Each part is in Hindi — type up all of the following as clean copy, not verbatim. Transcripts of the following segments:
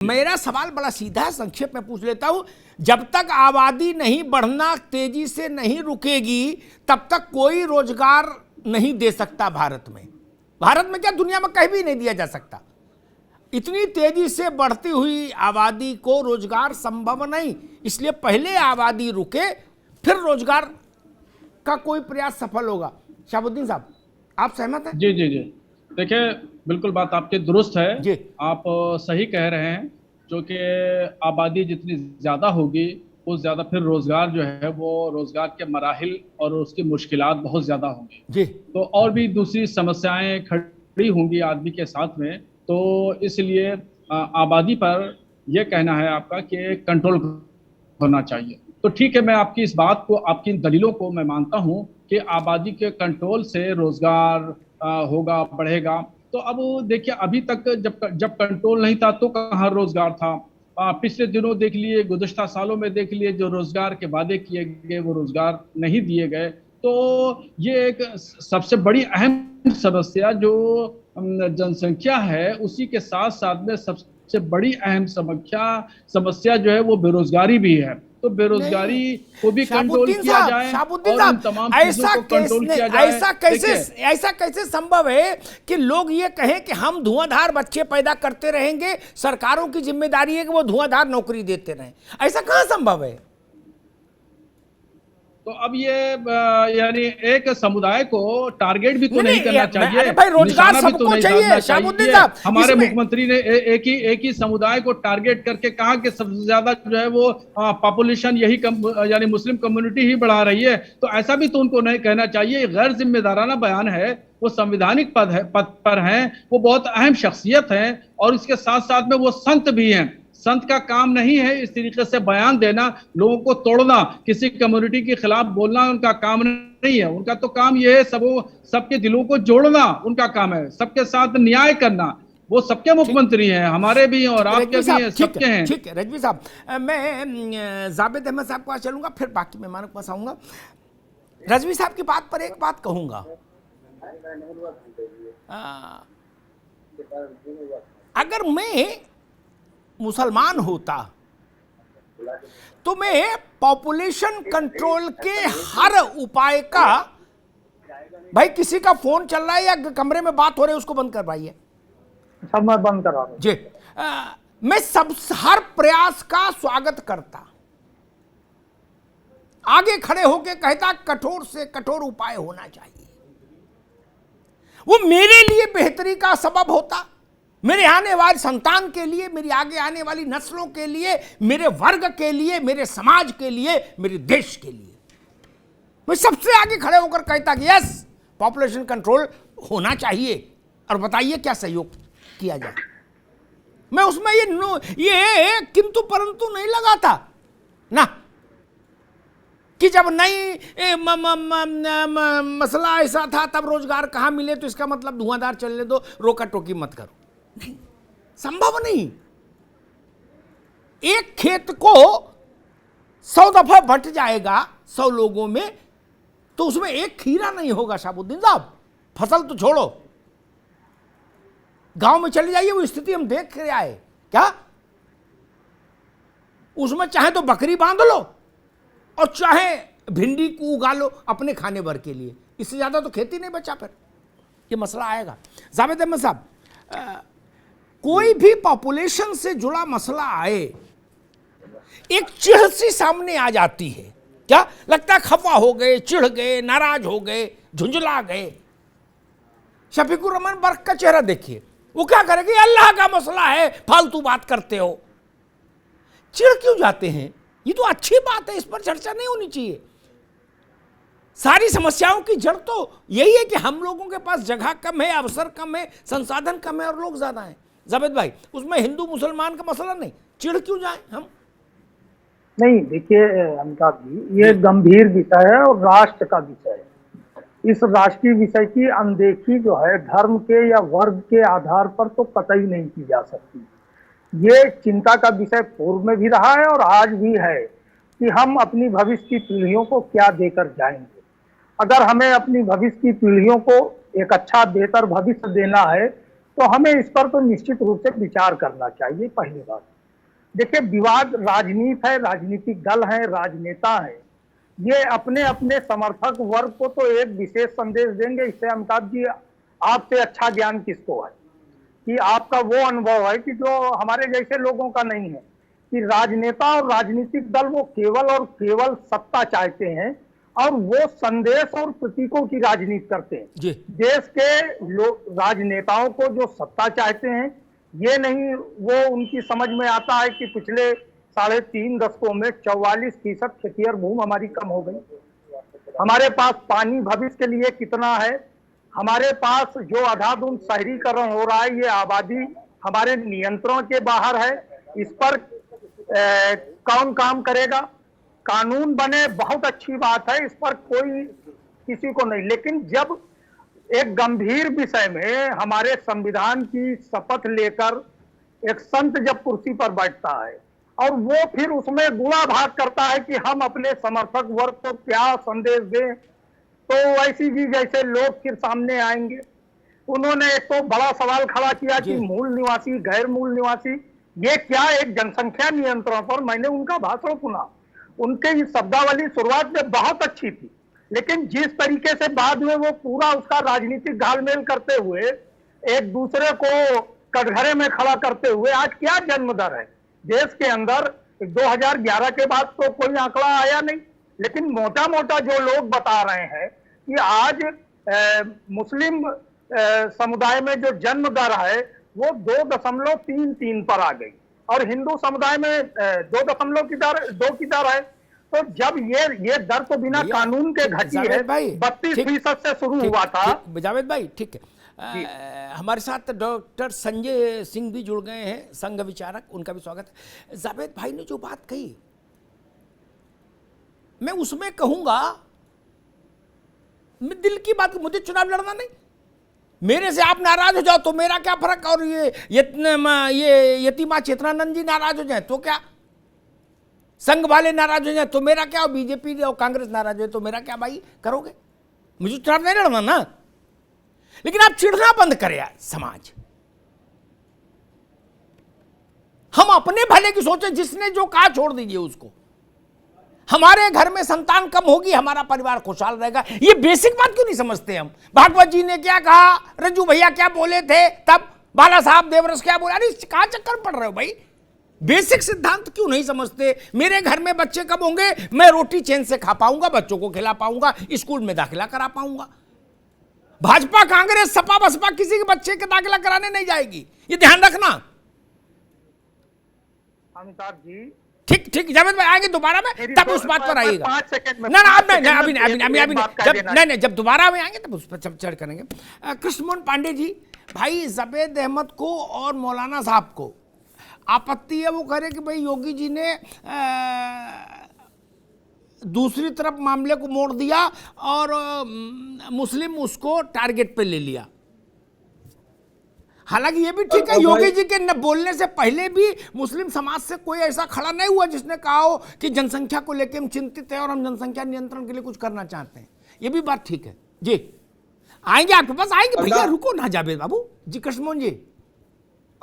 मेरा सवाल बड़ा सीधा है, संक्षेप में पूछ लेता हूं। जब तक आबादी नहीं बढ़ना तेजी से नहीं रुकेगी तब तक कोई रोजगार नहीं दे सकता भारत में। भारत में क्या, दुनिया में कहीं भी नहीं दिया जा सकता। इतनी तेजी से बढ़ती हुई आबादी को रोजगार संभव नहीं, इसलिए पहले आबादी रुके फिर रोजगार का कोई प्रयास सफल होगा। शहाबुद्दीन साहब, आप सहमत हैं? जी जी जी, देखिए बिल्कुल बात आपकी दुरुस्त है जी। आप सही कह रहे हैं, जो कि आबादी जितनी ज़्यादा होगी उस ज़्यादा फिर रोज़गार जो है वो रोज़गार के मराहिल और उसकी मुश्किलात बहुत ज़्यादा होंगी जी। तो और भी दूसरी समस्याएं खड़ी होंगी आदमी के साथ में। तो इसलिए आबादी पर यह कहना है आपका कि कंट्रोल होना चाहिए। तो ठीक है, मैं आपकी इस बात को, आपकी दलीलों को मैं मानता हूं कि आबादी के कंट्रोल से रोज़गार होगा, बढ़ेगा। तो अब देखिए, अभी तक जब कंट्रोल नहीं था तो कहाँ रोजगार था। पिछले दिनों देख लिए, गुज़श्ता सालों में देख लिए, जो रोजगार के वादे किए गए वो रोजगार नहीं दिए गए। तो ये एक सबसे बड़ी अहम समस्या जो जनसंख्या है, उसी के साथ साथ में सबसे बड़ी अहम समस्या जो है वो बेरोजगारी भी है। तो बेरोजगारी को भी कंट्रोल किया जाए और इन तमाम चीजों को कंट्रोल किया जाए। ऐसा कैसे संभव है कि लोग ये कहें कि हम धुआंधार बच्चे पैदा करते रहेंगे, सरकारों की जिम्मेदारी है कि वो धुआंधार नौकरी देते रहें? ऐसा कहां संभव है? तो अब ये यानी एक समुदाय को टारगेट भी तो नहीं करना चाहिए। अरे भाई, रोजगार सबको चाहिए शहाबुद्दीन साहब। हमारे मुख्यमंत्री ने एक ही समुदाय को टारगेट करके कहा कि सबसे ज्यादा जो है वो पॉपुलेशन यही यानी मुस्लिम कम्युनिटी ही बढ़ा रही है। तो ऐसा भी तो उनको नहीं कहना चाहिए। गैर जिम्मेदाराना बयान है, वो संवैधानिक पद पर हैं, वो बहुत अहम शख्सियत हैं और इसके साथ साथ में वो संत भी हैं। संत का काम नहीं है इस तरीके से बयान देना, लोगों को तोड़ना, किसी कम्युनिटी के खिलाफ बोलना उनका काम नहीं है। उनका तो काम यह है सबके दिलों को जोड़ना उनका काम है, सबके साथ न्याय करना। वो सबके मुख्यमंत्री हैं, हमारे भी हैं और आपके भी हैं, सबके हैं। ठीक है रजवी साहब, मैं जावेद अहमद साहब के पास चलूंगा, फिर बाकी मेहमानों के पास आऊंगा। रजवी साहब की बात पर एक बात कहूंगा, अगर मैं मुसलमान होता तो मैं पॉपुलेशन कंट्रोल के हर उपाय का, भाई किसी का फोन चल रहा है या कमरे में बात हो रही है उसको बंद करवाइए। सब मैं बंद करा रहा हूं जी। मैं हर प्रयास का स्वागत करता, आगे खड़े होकर कहता कठोर से कठोर उपाय होना चाहिए। वो मेरे लिए बेहतरी का सबब होता, मेरे आने वाले संतान के लिए, मेरी आगे आने वाली नस्लों के लिए, मेरे वर्ग के लिए, मेरे समाज के लिए, मेरे देश के लिए। मैं सबसे आगे खड़े होकर कहता कि यस, पॉपुलेशन कंट्रोल होना चाहिए और बताइए क्या सहयोग किया जाए। मैं उसमें ये किंतु परंतु नहीं लगाता ना, कि जब नहीं मसला ऐसा था तब रोजगार कहां मिले तो इसका मतलब धुआंधार चलने दो, रोका टोकी मत करो। नहीं, संभव नहीं। एक खेत को 100 दफा बंट जाएगा 100 लोगों में, तो उसमें एक खीरा नहीं होगा। शहाबुद्दीन साहब, फसल तो छोड़ो, गांव में चले जाइए, वो स्थिति हम देख रहे आए। क्या उसमें चाहे तो बकरी बांध लो और चाहे भिंडी को उगा लो अपने खाने भर के लिए, इससे ज्यादा तो खेती नहीं बचा। फिर ये मसला आएगा। जावेद अहमद साहब, कोई भी पॉपुलेशन से जुड़ा मसला आए, एक चिढ़ सी सामने आ जाती है। क्या लगता है खफा हो गए, चिढ़ गए, नाराज हो गए, झुंझला गए। शफीकुर रहमान बर्क का चेहरा देखिए, वो क्या करेंगे, अल्लाह का मसला है, फालतू बात करते हो। चिढ़ क्यों जाते हैं? ये तो अच्छी बात है, इस पर चर्चा नहीं होनी चाहिए। सारी समस्याओं की जड़ तो यही है कि हम लोगों के पास जगह कम है, अवसर कम है, संसाधन कम है और लोग ज्यादा हैं। जावेद भाई, उसमें हिंदू मुसलमान का मसला नहीं, चिढ़ क्यों जाए हम? नहीं, देखिए अमिताभ जी, ये गंभीर विषय है और राष्ट्र का विषय है। इस राष्ट्रीय विषय की अनदेखी जो है धर्म के या वर्ग के आधार पर तो कतई नहीं की जा सकती। ये चिंता का विषय पूर्व में भी रहा है और आज भी है कि हम अपनी भविष्य की पीढ़ियों को क्या देकर जाएंगे। अगर हमें अपनी भविष्य की पीढ़ियों को एक अच्छा बेहतर भविष्य देना है तो हमें इस पर तो निश्चित रूप से विचार करना चाहिए, पहली बात। देखिए, विवाद राजनीति है, राजनीतिक दल है, राजनेता है, ये अपने अपने समर्थक वर्ग को तो एक विशेष संदेश देंगे। इससे अमिताभ जी आपसे अच्छा ज्ञान किसको है कि आपका वो अनुभव है कि जो हमारे जैसे लोगों का नहीं है, कि राजनेता और राजनीतिक दल वो केवल और केवल सत्ता चाहते हैं और वो संदेश और प्रतीकों की राजनीति करते हैं जी। देश के राजनेताओं को जो सत्ता चाहते हैं, ये नहीं वो उनकी समझ में आता है कि पिछले 3.5 दशकों में 44% खेतिहर भूमि हमारी कम हो गई, हमारे पास पानी भविष्य के लिए कितना है, हमारे पास जो अंधाधुंध शहरीकरण हो रहा है, ये आबादी हमारे नियंत्रण के बाहर है, इस पर कौन काम करेगा। कानून बने बहुत अच्छी बात है, इस पर कोई किसी को नहीं, लेकिन जब एक गंभीर विषय में हमारे संविधान की शपथ लेकर एक संत जब कुर्सी पर बैठता है और वो फिर उसमें गुणा भाग करता है कि हम अपने समर्थक वर्ग को क्या संदेश दें, तो वैसी जी जैसे लोग फिर सामने आएंगे। उन्होंने एक तो बड़ा सवाल खड़ा किया कि मूल निवासी गैर मूल निवासी, ये क्या एक जनसंख्या नियंत्रण पर मैंने उनका भाषण सुना, उनके शब्दावली शुरुआत में बहुत अच्छी थी, लेकिन जिस तरीके से बाद में वो पूरा उसका राजनीतिक घालमेल करते हुए एक दूसरे को कटघरे में खड़ा करते हुए, आज क्या जन्म दर है देश के अंदर। 2011 के बाद तो कोई आंकड़ा आया नहीं, लेकिन मोटा मोटा जो लोग बता रहे हैं कि आज मुस्लिम समुदाय में जो जन्म दर है वो 2.33 पर आ गई और हिंदू समुदाय में 2 की दर है। तो जब ये दर तो बिना कानून के घटी है, 32% से शुरू हुआ था। जावेद भाई ठीक है, हमारे साथ डॉक्टर संजय सिंह भी जुड़ गए हैं, संघ विचारक, उनका भी स्वागत है। जावेद भाई ने जो बात कही, मैं उसमें कहूंगा, मैं दिल की बात, मुझे चुनाव लड़ना नहीं, मेरे से आप नाराज हो जाओ तो मेरा क्या फर्क, और ये यतीमा चेतनानंद जी नाराज हो जाए तो क्या, संघ वाले नाराज हो जाए तो मेरा क्या, और बीजेपी और कांग्रेस नाराज हो तो मेरा क्या भाई करोगे, मुझे चुनाव नहीं लड़ना ना। लेकिन आप चिढ़ना बंद करें यार, समाज, हम अपने भले की सोचें, जिसने जो कहा छोड़ दीजिए उसको। हमारे घर में संतान कम होगी, हमारा परिवार खुशहाल रहेगा, ये बेसिक बात क्यों नहीं समझते हम। भागवत जी ने क्या कहा, रज्जू भैया क्या बोले थे तब, बाला साहब देवरस क्या बोले, अरे कहां चक्कर पड़ रहे हो भाई, बेसिक सिद्धांत क्यों नहीं समझते। मेरे घर में बच्चे कब होंगे, मैं रोटी चैन से खा पाऊंगा, बच्चों को खिला पाऊंगा, स्कूल में दाखिला करा पाऊंगा। भाजपा कांग्रेस सपा बसपा किसी के बच्चे के दाखिला कराने नहीं जाएगी, ये ध्यान रखना। अमिताभ जी ठीक, जावेद भाई आएंगे दोबारा में, तब उस बात पर आइएगा। 5 सेकंड में ना अभी नहीं, जब दोबारा में आएंगे तब उस पर चर्चा करेंगे। कृष्णमोहन पांडे जी, भाई जावेद अहमद को और मौलाना साहब को आपत्ति है, वो कह रहे कि भाई योगी जी ने दूसरी तरफ मामले को मोड़ दिया और मुस्लिम उसको टारगेट पे ले लिया। हालांकि ये भी ठीक है, योगी जी के न बोलने से पहले भी मुस्लिम समाज से कोई ऐसा खड़ा नहीं हुआ जिसने कहा हो कि जनसंख्या को लेकर हम चिंतित हैं और हम जनसंख्या नियंत्रण के लिए कुछ करना चाहते हैं। ये भी बात ठीक है जी, आएंगे आपके पास, आएंगे भैया, रुको ना जावेद बाबू जी। कृष्णमोहन जी,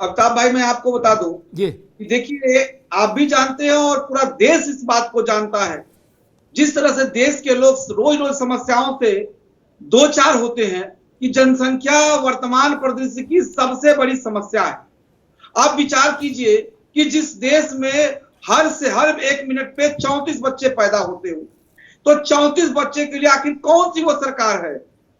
अमिताभ भाई, मैं आपको बता दूं जी, देखिए आप भी जानते हैं और पूरा देश इस बात को जानता है, जिस तरह से देश के लोग रोज रोज समस्याओं से दो चार होते हैं कि जनसंख्या वर्तमान परिदृश्य की सबसे बड़ी समस्या है। आप विचार कीजिए कि जिस देश में हर 1 मिनट पे 34 बच्चे पैदा होते हो, तो 34 बच्चे के लिए आखिर कौन सी वो सरकार है,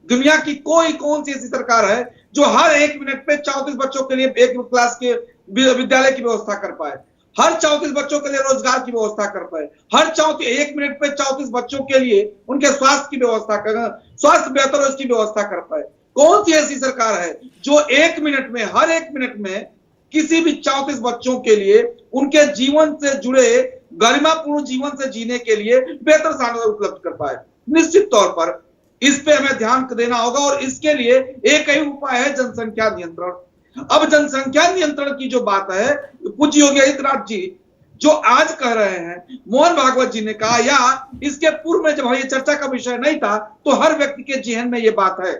दुनिया की कौन सी ऐसी सरकार है जो हर 1 मिनट पे 34 बच्चों के लिए एक क्लास के विद्यालय की व्यवस्था कर पाए, हर 34 बच्चों के लिए रोजगार की व्यवस्था कर पाए, हर 1 मिनट पे 34 बच्चों के लिए उनके स्वास्थ्य की व्यवस्था कर, स्वास्थ्य बेहतर हो इसकी व्यवस्था कर पाए। कौन सी ऐसी सरकार है जो हर 1 मिनट में किसी भी 34 बच्चों के लिए उनके जीवन से जुड़े गरिमापूर्ण जीवन से जीने के लिए बेहतर साधन उपलब्ध कर पाए। निश्चित तौर पर इस पे हमें ध्यान देना होगा और इसके लिए एक ही उपाय है, जनसंख्या नियंत्रण। अब जनसंख्या नियंत्रण की जो बात है, पूज्य योगी आदित्यनाथ जी जो आज कह रहे हैं, मोहन भागवत जी ने कहा, या इसके पूर्व में जब ये चर्चा का विषय नहीं था तो हर व्यक्ति के जेहन में ये बात है,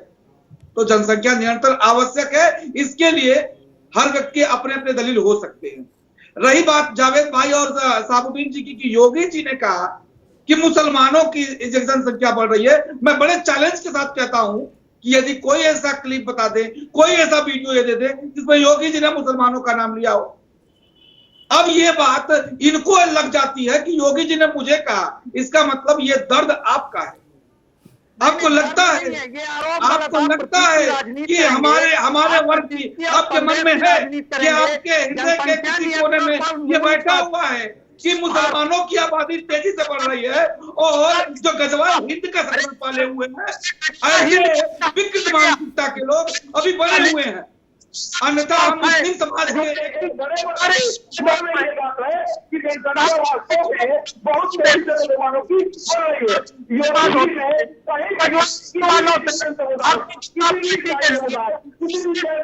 तो जनसंख्या नियंत्रण आवश्यक है। इसके लिए हर व्यक्ति अपने अपने दलील हो सकते हैं। रही बात जावेद भाई और साबुद्दीन जी की कि योगी जी ने कहा कि मुसलमानों की जनसंख्या बढ़ रही है, मैं बड़े चैलेंज के साथ कहता हूं कि यदि कोई ऐसा क्लिप बता दे, कोई ऐसा वीडियो ये दे दे जिसमें योगी जी ने मुसलमानों का नाम लिया हो। अब ये बात इनको लग जाती है कि योगी जी ने मुझे कहा, इसका मतलब ये दर्द आपका है। आपको लगता है कि हमारे वर्ग की आपके मन में है कि आपके हृदय के किसी कोने में ये बैठा हुआ है कि मुसलमानों की आबादी तेजी से बढ़ रही है और जो गजवाल हिंद का शरीर पाले हुए हैं, ऐसे विकृत मानसिकता के लोग अभी बने हुए हैं। अन्यथा हम मुस्लिम समाज के एक बड़े ये बात है कि बहुत मुसलमानों की बढ़ रही है।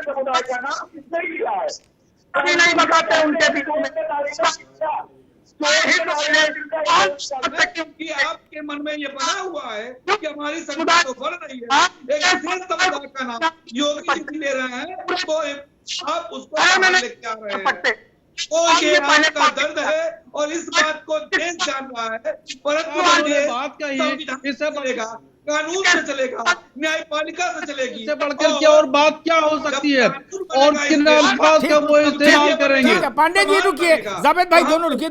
समुदाय का नाम नहीं लिया है, अभी नहीं बताते उनके कि आपके मन में ये बना हुआ है कि हमारी संख्या तो बढ़ रही है, एक विशेष समुदाय का नाम योगी जी ले रहे हैं, तो आप उसको लेके आ रहे हैं। तो ये आपका दर्द है और इस बात को देश जान रहा है, परंतु बात का ही चलेगा, कानून से चलेगा, न्यायपालिका से चलेगी। इससे बढ़कर क्या और बात क्या हो सकती है और किन अल्फाज का वो इस्तेमाल करेंगे। पांडे जी रुकिए, जावेद भाई दोनों रुकिए,